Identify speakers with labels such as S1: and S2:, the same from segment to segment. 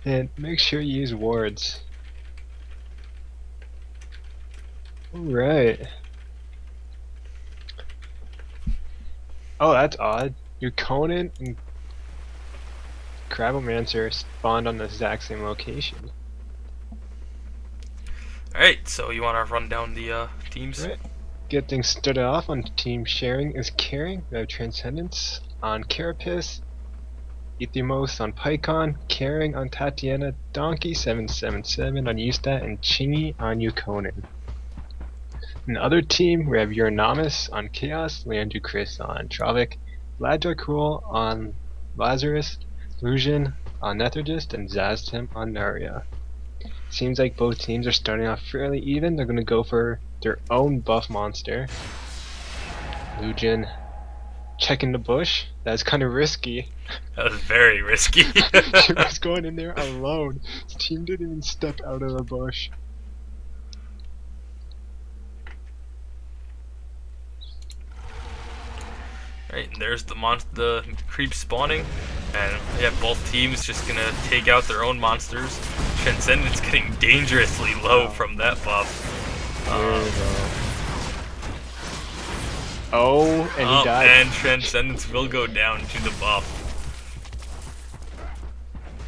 S1: And make sure you use wards. Alright. Oh, that's odd. Your Conan and Crabomancer spawned on the exact same location.
S2: Alright, so you want to run down the teams?
S1: Right. Get things started off on team sharing is Cairing. We have Transcendence on Carapace, Ithimos on Pycon, Cairing on Tatiana, Donkey 777 on Ustat, and Chingy on Yukonin. In the other team, we have Uranomus on Chaos, Leandru Chris on Travik, Ladrakul on Lazarus, Lucian on Nethergist, and Zaztim on Narya. Seems like both teams are starting off fairly even. They're going to go for their own buff monster. Lucian checking the bush. That's kind of risky.
S2: That was very risky.
S1: He was going in there alone. His team didn't even step out of the bush.
S2: Right, and there's the creep spawning, and we have both teams just gonna take out their own monsters. Transcendence getting dangerously low from that buff.
S1: Oh, and he died.
S2: And Transcendence will go down to the buff.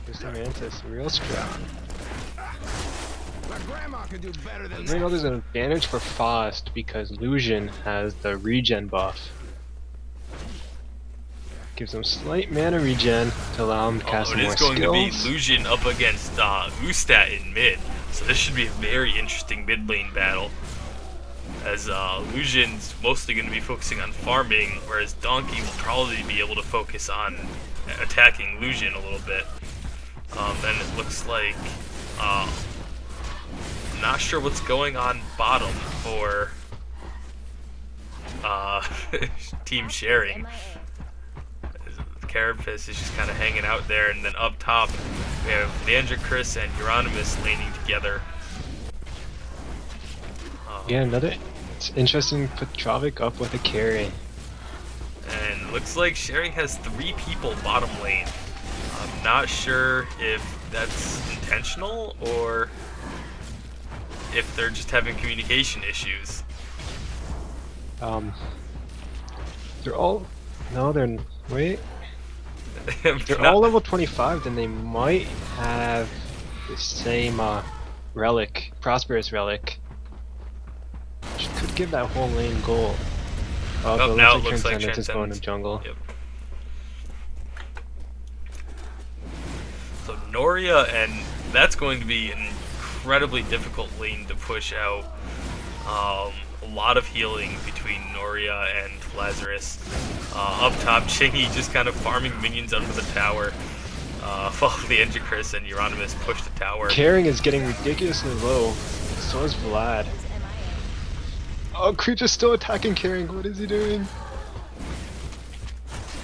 S1: Mr. Mantis, real strong.
S3: My grandma could do better than
S1: You know there's an advantage for FAUST because Lucian has the regen buff. Gives him slight mana regen to allow him to cast more skills.
S2: It is going to be Lucian up against Ustat in mid, so this should be a very interesting mid lane battle. As Lucian's mostly going to be focusing on farming, whereas Donkey will probably be able to focus on attacking Lucian a little bit. Then it looks like, not sure what's going on bottom for team sharing. Carapace is just kind of hanging out there, and then up top we have Leandru Chris and Euronymous laning together.
S1: Yeah, it's interesting to put Travik up with a carry.
S2: And it looks like sharing has 3 people bottom lane. I'm not sure if that's intentional or if they're just having communication issues.
S1: They're all... No, they're... Wait. They're all level 25, then they might have the same relic, Prosperous Relic. Which could give that whole lane goal.
S2: Oh, now it looks like
S1: Transcendence is going
S2: Transcendence
S1: to jungle.
S2: Yep. So Noria, and that's going to be an incredibly difficult lane to push out. A lot of healing between Noria and Lazarus. Up top, Chingy just kind of farming minions under the tower. While Leandru Chris and Euronymous push the tower.
S1: Cairing is getting ridiculously low. So is Vlad. Oh, Creep is still attacking Cairing. What is he doing?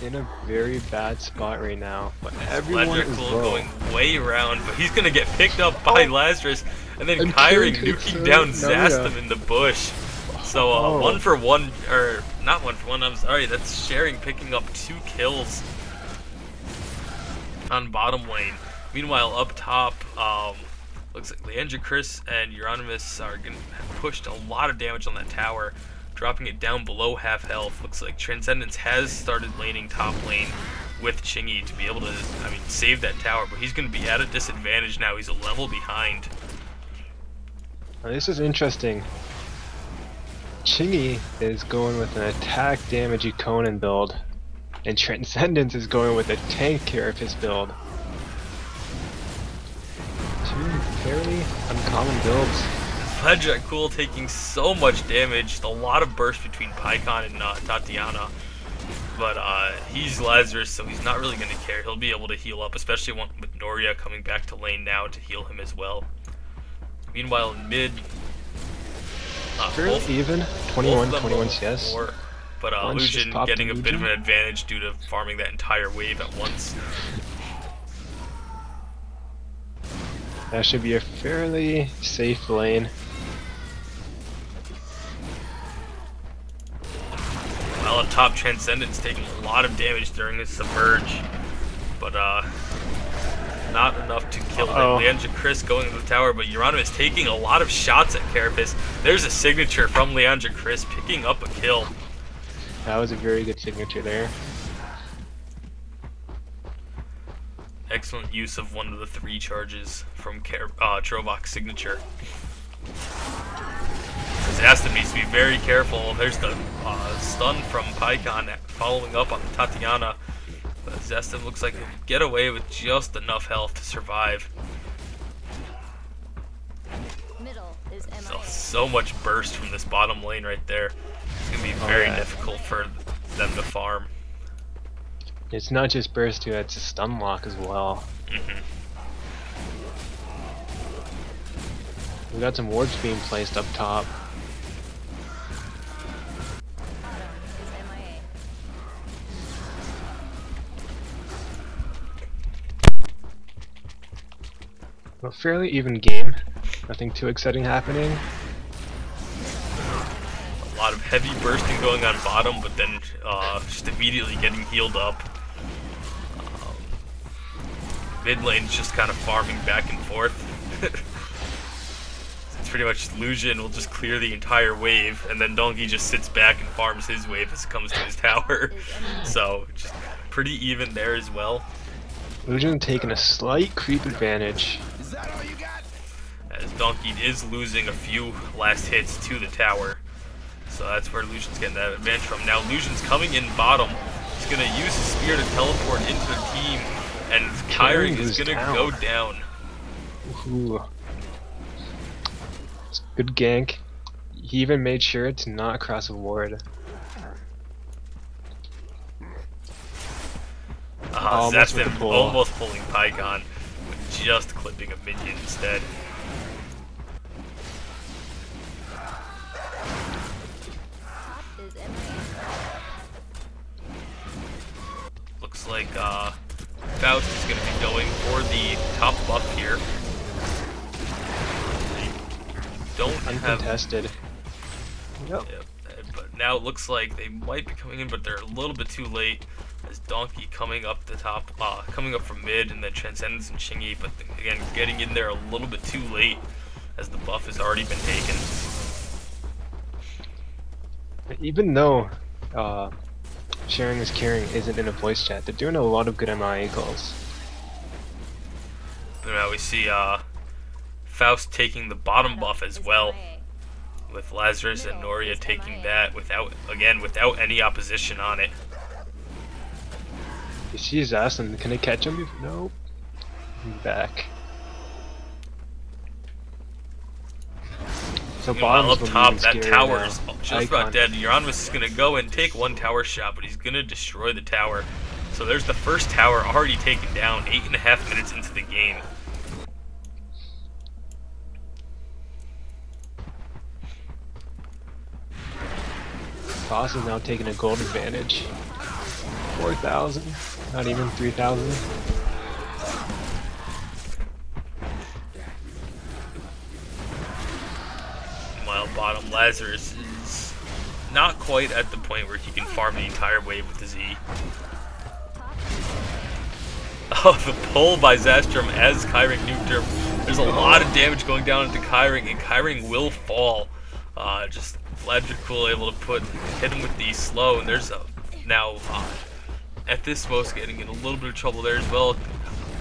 S1: In a very bad spot right now. But everyone is low.
S2: Going way around, but he's gonna get picked up by Lazarus, and then Cairing nuking down Zastim in the bush. So 1 for 1, or not 1 for 1. I'm sorry. That's sharing picking up 2 kills on bottom lane. Meanwhile, up top, looks like Leandru Chris and Euronymous are gonna have pushed a lot of damage on that tower, dropping it down below half health. Looks like Transcendence has started laning top lane with Chingy to be able to, save that tower, but he's gonna be at a disadvantage now. He's a level behind.
S1: Now, this is interesting. Chingy is going with an attack damage Conan build, and Transcendence is going with a tank Carapace build. 2 fairly uncommon builds.
S2: Ladrakul taking so much damage, a lot of burst between Pycon and Tatiana, but he's Lazarus, so he's not really going to care. He'll be able to heal up, especially with Noria coming back to lane now to heal him as well. Meanwhile, in mid,
S1: fairly even, 21 CS.
S2: But Lucian getting a bit of an advantage due to farming that entire wave at once.
S1: That should be a fairly safe lane.
S2: While up top, Transcendence taking a lot of damage during his submerge, but not enough to kill him.
S1: Uh-oh.
S2: Leandra Chris going to the tower, but Euronymous taking a lot of shots at Carapace. There's a signature from Leandra Chris picking up a kill.
S1: That was a very good signature there.
S2: Excellent use of one of the 3 charges from Trovok's signature. Zastim needs to be very careful. There's the stun from Pycon following up on Tatiana. But Zastim looks like he'll get away with just enough health to survive. So much burst from this bottom lane right there. It's going to be very difficult for them to farm.
S1: It's not just burst too, it's a stun lock as well. We got some wards being placed up top. A fairly even game. Nothing too exciting happening.
S2: A lot of heavy bursting going on bottom, but then just immediately getting healed up. Mid lane's just kind of farming back and forth. It's pretty much Lucian will just clear the entire wave, and then Donkey just sits back and farms his wave as it comes to his tower. So, just pretty even there as well.
S1: Lucian taking a slight creep advantage.
S3: Is that all you got?
S2: As Donkey is losing a few last hits to the tower. So that's where Lucian's getting that advantage from. Now Lucian's coming in bottom. He's going to use his spear to teleport into the team. And Cairing is going to go down.
S1: Ooh. It's a good gank. He even made sure to not cross a ward.
S2: That's him almost pulling Pycon, but just clipping a minion instead. Looks like FAUST is going to be going for the top buff here. They don't
S1: Uncontested.
S2: Yep, but now it looks like they might be coming in, but they're a little bit too late. As Donkey coming up the top, coming up from mid, and then Transcendence and Chingy, but again getting in there a little bit too late, as the buff has already been taken.
S1: Even though sharing is caring isn't in a voice chat, they're doing a lot of good MIA calls.
S2: But now we see FAUST taking the bottom buff as well, with Lazarus and Noria taking that without any opposition on it.
S1: You see his ass, and can I catch him? Nope. He's back. So
S2: While up top, that tower
S1: now.
S2: is just about dead. Euronymous is going to go and take one tower shot, but he's going to destroy the tower. So there's the first tower already taken down, 8.5 minutes into the game.
S1: Boss is now taking a gold advantage. 4,000, not even 3,000.
S2: While bottom Lazarus is not quite at the point where he can farm the entire wave with the Z. Oh, the pull by Zastrum as Cairing nuked him. There's a lot of damage going down into Cairing, and Cairing will fall. Just Vladracool able to hit him with the slow, and there's now Ethysmos getting in a little bit of trouble there as well.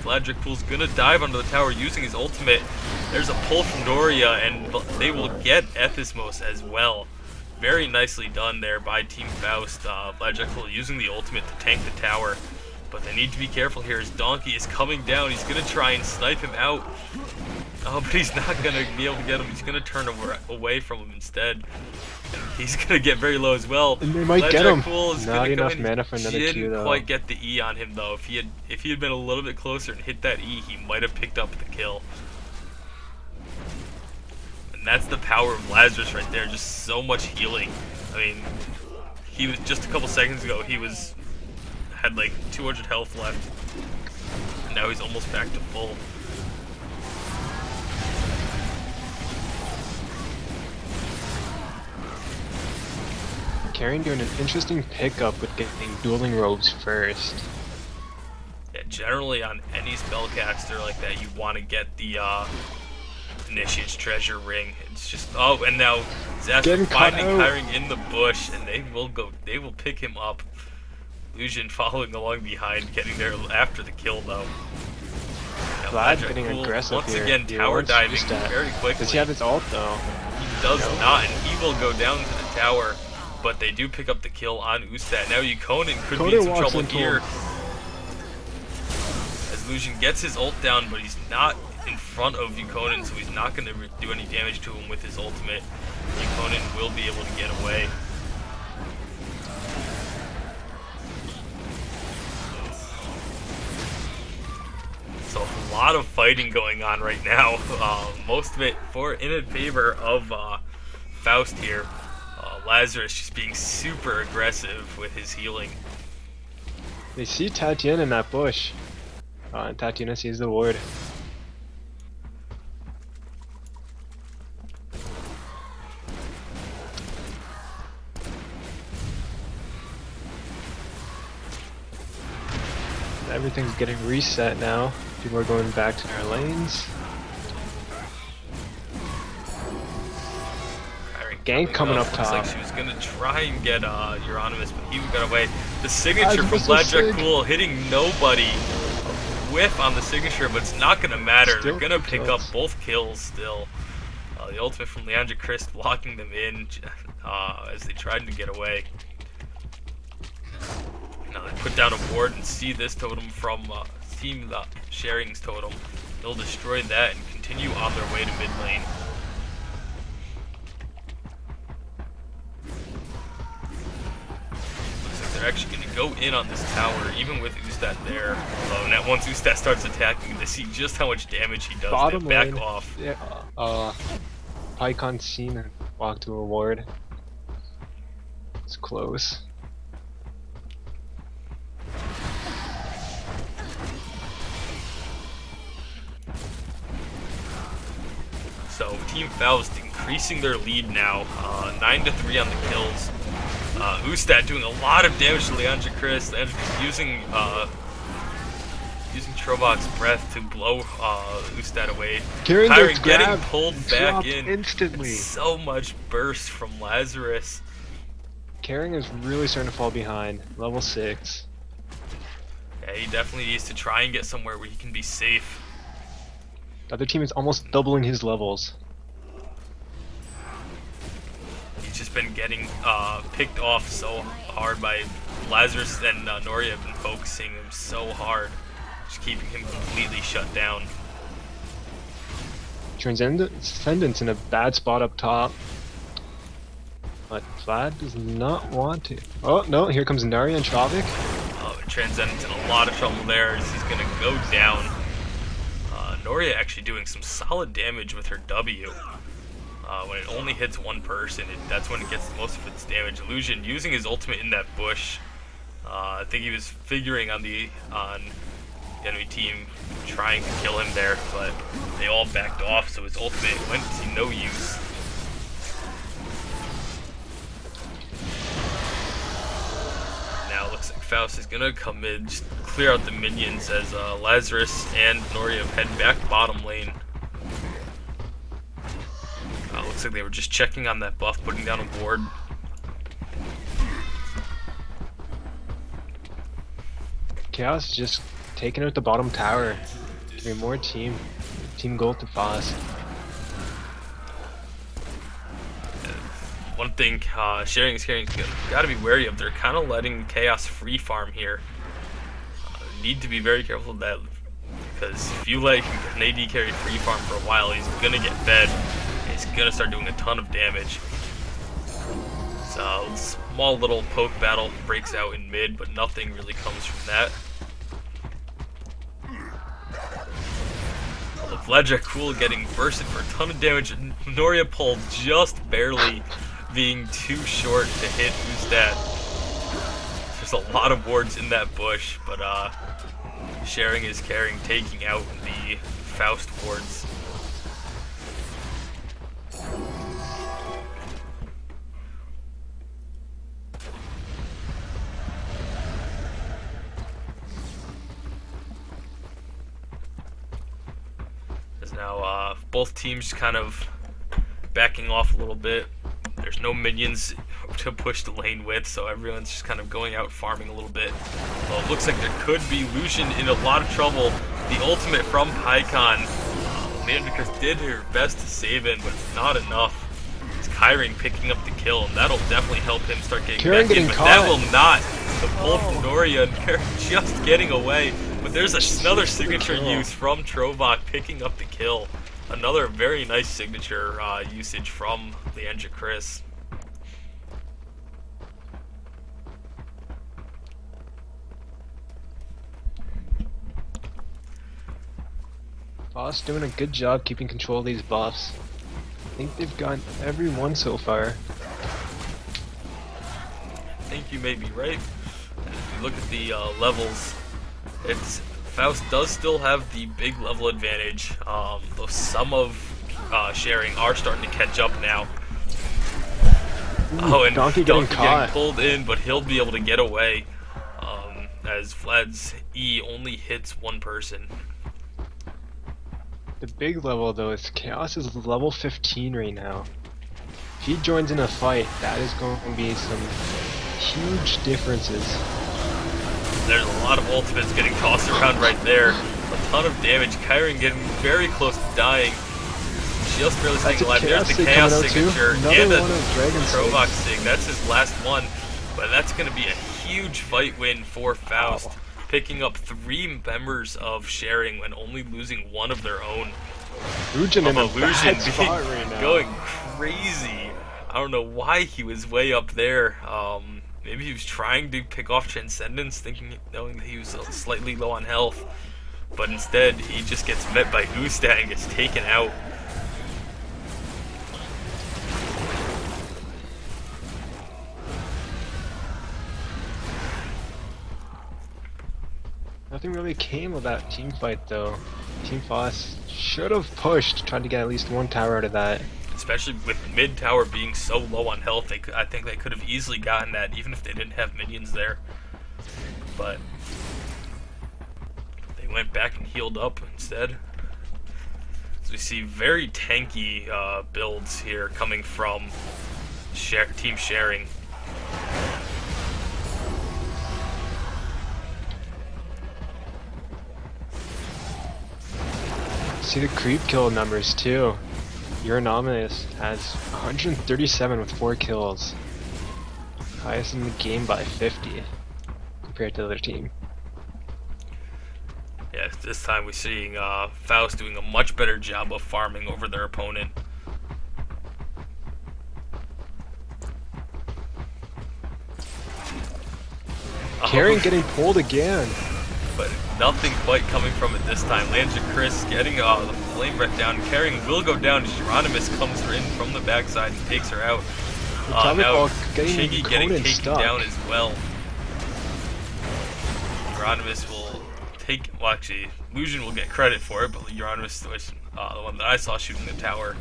S2: Vladracool's gonna dive onto the tower using his ultimate. There's a pull from Doria, and they will get Ethysmos as well. Very nicely done there by Team FAUST. Vladracool using the ultimate to tank the tower. But they need to be careful here as Donkey is coming down. He's gonna try and snipe him out. Oh, but he's not gonna be able to get him. He's gonna turn away from him instead. And he's gonna get very low as well.
S1: And they might get him.
S2: Is
S1: Not enough mana for another Q though.
S2: Didn't quite get the E on him though. If he had been a little bit closer and hit that E, he might have picked up the kill. And that's the power of Lazarus right there. Just so much healing. I mean, he was just a couple seconds ago. He had like 200 health left. And now he's almost back to full.
S1: Cairing doing an interesting pickup with getting dueling robes first.
S2: Yeah, generally on any spellcaster like that, you want to get the Initiate's Treasure Ring. It's just, oh, and now Zaster finding Cairing in the bush, and they will pick him up. Illusion following along behind, getting there after the kill though.
S1: Vlad getting aggressive
S2: once
S1: here.
S2: again, tower diving very quickly.
S1: Does he have his ult though?
S2: He does not, and he will go down to the tower. But they do pick up the kill on Ustat. Now Yukonin could be in some trouble here. As Illusion gets his ult down, but he's not in front of Yukonin, so he's not going to do any damage to him with his ultimate. Yukonin will be able to get away. So a lot of fighting going on right now. Most of it in favor of FAUST here. Lazarus just being super aggressive with his healing.
S1: They see Tatiana in that bush. And Tatiana sees the ward. Everything's getting reset now. People are going back to their lanes. Gank coming up top.
S2: Looks like she was gonna try and get Euronymous, but he got away. The signature from Blackjack hitting nobody. Whiff on the signature, but it's not gonna matter. They're gonna pick up both kills still. The ultimate from Leandra Christ locking them in as they tried to get away. Now they put down a ward and see this totem from Team Sharing's totem. They'll destroy that and continue on their way to mid lane. They're actually going to go in on this tower, even with Ustat there. Now once Ustat starts attacking, they see just how much damage he does.
S1: Bottom
S2: they back
S1: lane.
S2: off.
S1: Yeah, Pycon seen and walked to a ward. It's close.
S2: So Team FAUST increasing their lead now, 9-3 on the kills. Ustat doing a lot of damage to Leandra Christ. Leandra Christ using Trobot's breath to blow Ustat away.
S1: Cairing
S2: getting pulled back in
S1: instantly.
S2: So much burst from Lazarus.
S1: Cairing is really starting to fall behind. Level 6.
S2: Yeah, he definitely needs to try and get somewhere where he can be safe.
S1: The other team is almost doubling his levels.
S2: He's just been getting picked off so hard by Lazarus, and Noria have been focusing him so hard, just keeping him completely shut down.
S1: Transcendence in a bad spot up top. But Vlad does not want to. Oh no, here comes Narya and Travik.
S2: Transcendence in a lot of trouble there as he's going to go down. Noria actually doing some solid damage with her W. When it only hits one person, that's when it gets most of its damage. Illusion using his ultimate in that bush. I think he was figuring on the enemy team trying to kill him there, but they all backed off, so his ultimate went to no use. Now it looks like FAUST is gonna come in, just clear out the minions as Lazarus and Noria head back bottom lane. Looks like they were just checking on that buff, putting down a ward.
S1: Chaos is just taking out the bottom tower. Giving more team gold to FAUST.
S2: One thing Sharing is got to be wary of. They're kind of letting Chaos free farm here. Need to be very careful of that, because if you let an AD carry free farm for a while, he's gonna get fed. He's gonna start doing a ton of damage. So small little poke battle breaks out in mid, but nothing really comes from that. Vledra Cool getting bursted for a ton of damage, and Noria pulled just barely, being too short to hit Ustat. There's a lot of wards in that bush, but Sharing is Cairing, taking out the FAUST wards. As now both teams kind of backing off a little bit. There's no minions to push the lane with, so everyone's just kind of going out farming a little bit. Well, it looks like there could be Lucian in a lot of trouble. The ultimate from Pycon. Leandricus did her best to save him, but it's not enough. It's Cairing picking up the kill, and that'll definitely help him start getting back in, but that will not. The pull from Noria, and they're just getting away. But there's another signature use from Trovok picking up the kill. Another very nice signature usage from Leandricus.
S1: FAUST doing a good job keeping control of these buffs. I think they've gotten every one so far.
S2: I think you may be right. If you look at the levels, FAUST does still have the big level advantage, though some of Sharing are starting to catch up now.
S1: Ooh,
S2: and
S1: Donkey
S2: getting
S1: caught.
S2: pulled in, but he'll be able to get away, as Vlad's E only hits one person.
S1: The big level though is Chaos is level 15 right now. If he joins in a fight, that is going to be some huge differences.
S2: There's a lot of ultimates getting tossed around right there. A ton of damage. Cairing getting very close to dying. Just barely staying alive. There's the Chaos signature and the Trovok sig. That's his last one. But that's going to be a huge fight win for FAUST. Picking up 3 members of Sharing when only losing one of their own.
S1: Illusion in a bad spot right now.
S2: Going crazy. I don't know why he was way up there. Maybe he was trying to pick off Transcendence, knowing that he was slightly low on health. But instead, he just gets met by Ustad and gets taken out.
S1: Nothing really came of that team fight though. Team FAUST should have pushed, tried to get at least one tower out of that.
S2: Especially with mid tower being so low on health, I think they could have easily gotten that even if they didn't have minions there. But they went back and healed up instead. So we see very tanky builds here coming from Team Sharing.
S1: See the creep kill numbers too. Euronymous has 137 with 4 kills. Highest in the game by 50 compared to the other team.
S2: Yeah, this time we're seeing FAUST doing a much better job of farming over their opponent.
S1: Cairing getting pulled again.
S2: But nothing quite coming from it this time. Leandricus getting the flame breath down. Cairing will go down as Euronymous comes in from the backside and takes her out. Now Chiggy getting taken down as well. Euronymous will take, well actually, Illusion will get credit for it, but Euronymous was the one that I saw shooting the tower.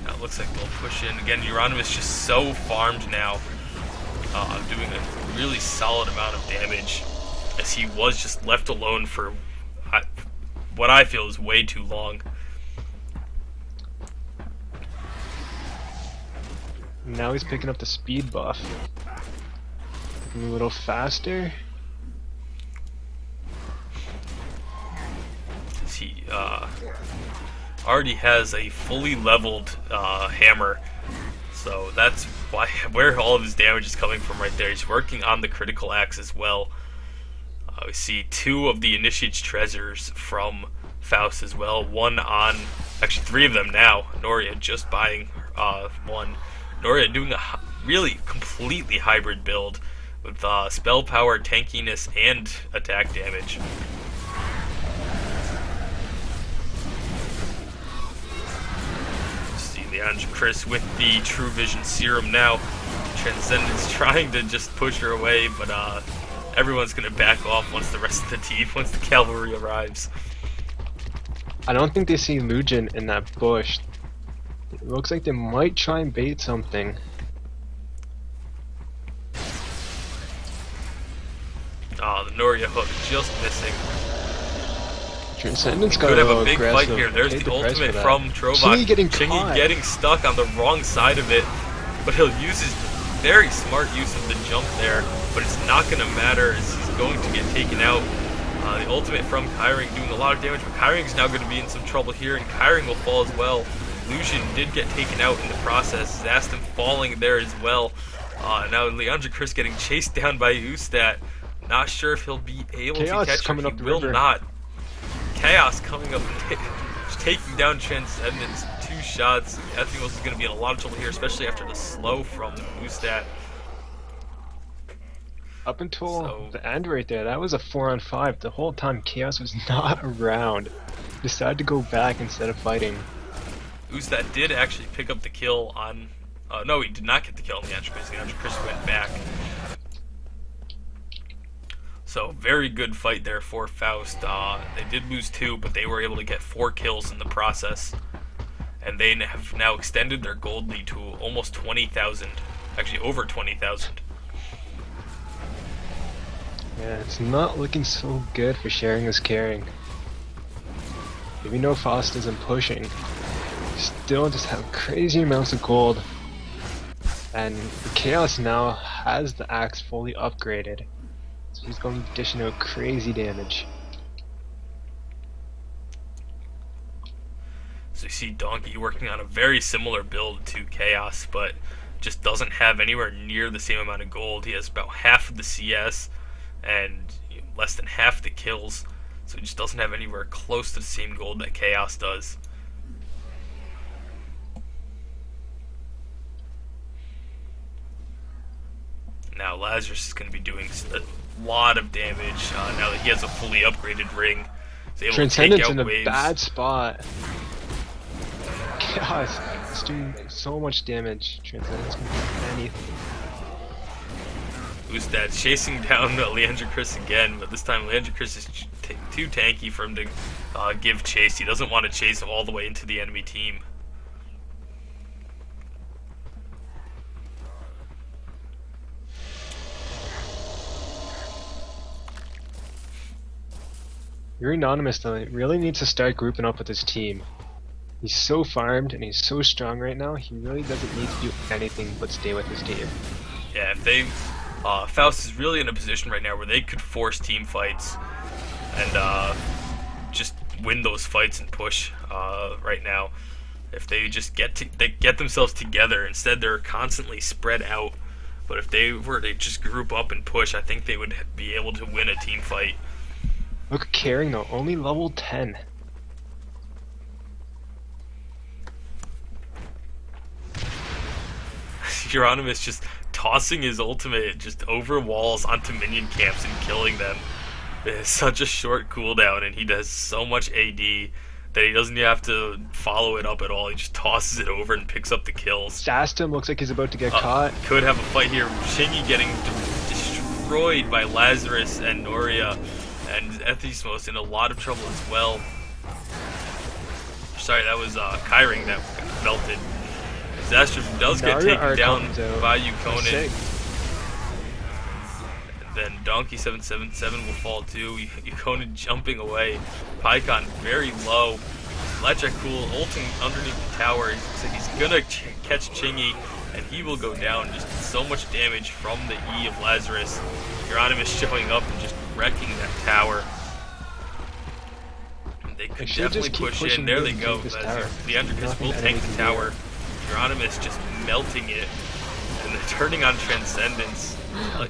S2: Now it looks like they'll push in. Again, Euronymous just so farmed now, doing a really solid amount of damage, as he was just left alone for what I feel is way too long.
S1: Now he's picking up the speed buff. A little faster.
S2: He already has a fully leveled hammer, so that's where all of his damage is coming from right there. He's working on the critical axe as well. We see 2 of the Initiate's treasures from FAUST as well. One on, actually 3 of them now. Noria just buying 1. Noria doing a really completely hybrid build with spell power, tankiness, and attack damage. See Leandricus with the True Vision Serum now. Transcendence trying to just push her away, but everyone's gonna back off once the cavalry arrives.
S1: I don't think they see Lucian in that bush. It looks like they might try and bait something.
S2: The Noria hook just missing.
S1: Transcendence
S2: He
S1: got
S2: could
S1: a
S2: have
S1: little
S2: a big
S1: aggressive.
S2: fight here. There's
S1: Paid
S2: the
S1: price for
S2: ultimate
S1: that.
S2: from Trovok.
S1: Chingy getting
S2: Chingy
S1: caught.
S2: getting stuck on the wrong side of it, but he'll use his very smart use of the jump there, but it's not going to matter as he's going to get taken out. The ultimate from Cairing doing a lot of damage, but Cairing's now going to be in some trouble here, and Cairing will fall as well. Lucian did get taken out in the process. Zastim falling there as well. Now Leandra Chris getting chased down by Ustat. Not sure if he'll be able
S1: Chaos
S2: to catch her.
S1: coming
S2: He
S1: up the
S2: will
S1: river.
S2: not. Chaos coming up and taking down Transcendence. 2 shots. Ethimos is going to be in a lot of trouble here, especially after the slow from Ustat.
S1: Up until the end right there, that was a 4-on-5. The whole time Chaos was not around. Decided to go back instead of fighting.
S2: Ustat did actually pick up the kill on... no, he did not get the kill on Leandra Chris. Leandra Chris went back. So, very good fight there for FAUST. They did lose 2, but they were able to get 4 kills in the process. And they have now extended their gold lead to almost 20,000. Actually, over 20,000.
S1: Yeah, it's not looking so good for sharing this Cairing. Even though FAUST isn't pushing, still just have crazy amounts of gold. And the Chaos now has the axe fully upgraded. So he's going to dish out crazy damage.
S2: So you see Donkey working on a very similar build to Chaos, but just doesn't have anywhere near the same amount of gold. He has about half of the CS and less than half the kills, so he just doesn't have anywhere close to the same gold that Chaos does. Now Lazarus is going to be doing a lot of damage now that he has a fully upgraded ring. He's able to take
S1: Transcendence
S2: out
S1: in a
S2: waves.
S1: bad spot. Chaos is doing so much damage. Transcendence can do anything.
S2: Who's that? Chasing down Leandra Chris again, but this time Leandra Chris is too tanky for him to give chase. He doesn't want to chase him all the way into the enemy team.
S1: Your Anonymous though really needs to start grouping up with his team. He's so farmed and he's so strong right now, he really doesn't need to do anything but stay with his team.
S2: Yeah, if they... FAUST is really in a position right now where they could force team fights and just win those fights and push right now. If they just get themselves together. Instead, they're constantly spread out. But if they were to just group up and push, I think they would be able to win a team fight.
S1: Look at Cairing though, only level 10.
S2: Euronymous just tossing his ultimate just over walls onto minion camps and killing them. It is such a short cooldown, and he does so much AD that he doesn't have to follow it up at all. He just tosses it over and picks up the kills.
S1: Zastim looks like he's about to get caught.
S2: Could have a fight here. Shingy getting destroyed by Lazarus and Noria, and Ethismos in a lot of trouble as well. Sorry, that was Cairing that got melted. Disaster does get taken down by Yukonin. And then Donkey 777 will fall too. Yukonin jumping away. Pycon very low. Electric Cool ulting underneath the tower. He's gonna catch Chingy, and he will go down. Just so much damage from the E of Lazarus. Euronymous showing up and just wrecking that tower. And they could definitely push in. There they go. Leandra Chris will take the tower. Euronymous just melting it, and then turning on Transcendence,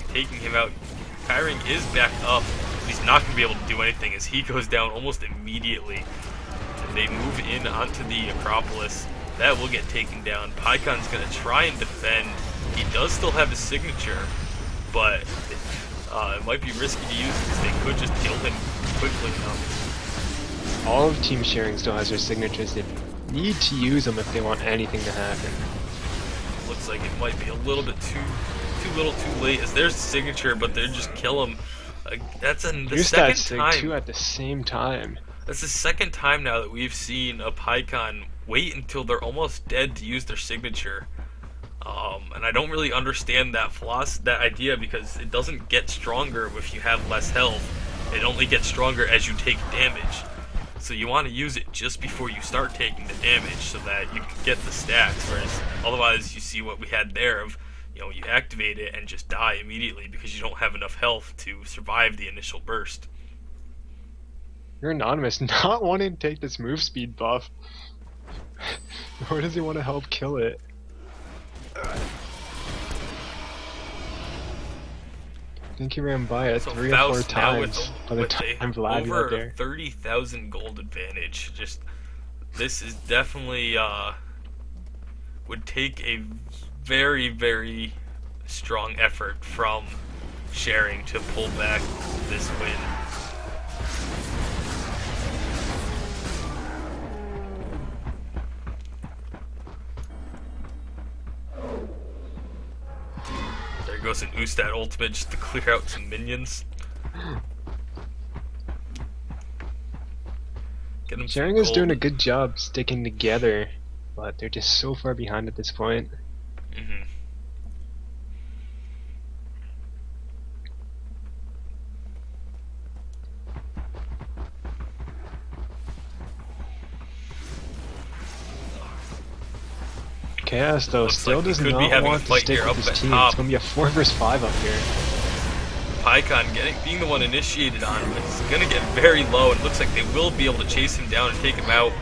S2: taking him out. Cairing is back up, but he's not going to be able to do anything as he goes down almost immediately. And they move in onto the Acropolis. That will get taken down. Pycon's going to try and defend. He does still have his signature, but it might be risky to use because they could just kill him quickly enough.
S1: All of Team Sharing still has their signatures. They need to use them if they want anything to happen.
S2: Looks like it might be a little bit too late, as there's the signature, but they just kill him. That's the second time.
S1: Two at the same time.
S2: That's the second time now that we've seen a Pycon wait until they're almost dead to use their signature. And I don't really understand that idea, because it doesn't get stronger if you have less health. It only gets stronger as you take damage. So you want to use it just before you start taking the damage so that you can get the stacks, whereas otherwise you see what we had there of, you know, you activate it and just die immediately because you don't have enough health to survive the initial burst.
S1: You're anonymous, not wanting to take this move speed buff. Nor does he want to help kill it. I think he ran by it
S2: So
S1: 3 or 4
S2: FAUST now
S1: times by the
S2: with
S1: time Vlad got
S2: over
S1: there.
S2: 30,000 gold advantage. Just this is definitely would take a very, very strong effort from Cairing to pull back this win. There goes an Ustad ultimate just to clear out some minions. Get him some
S1: Cairing is doing a
S2: gold.
S1: good job sticking together, but they're just so far behind at this point.
S2: Mhm.
S1: Chaos though
S2: Looks
S1: still
S2: like we
S1: does
S2: could be
S1: not
S2: having a
S1: want to
S2: fight
S1: stick
S2: here
S1: with
S2: up
S1: his
S2: at
S1: team.
S2: top.
S1: It's gonna be a 4 vs 5 up here.
S2: Pycon being the one initiated on him, it's gonna get very low, and it looks like they will be able to chase him down and take him out.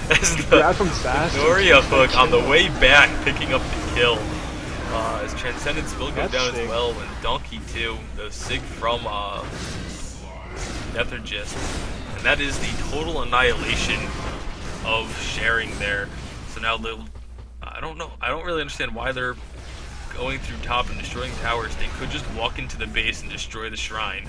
S2: As the
S1: Grab him fast.
S2: Noria hook on the way back, picking up the kill. As Transcendence will go
S1: That's
S2: down
S1: sick.
S2: as well, and Donkey too, the Sig from Nethergist. And that is the total annihilation of Cairing there. So now they'll, I don't know, I don't really understand why they're going through top and destroying towers. They could just walk into the base and destroy the shrine.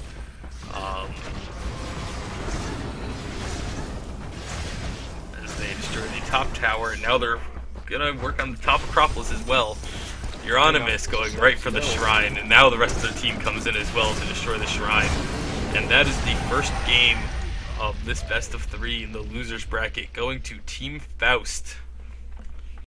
S2: As they destroy the top tower, and now they're gonna work on the top Acropolis as well. Euronymous going right for the shrine, and now the rest of their team comes in as well to destroy the shrine. And that is the first game of this best of 3 in the losers bracket, going to Team FAUST.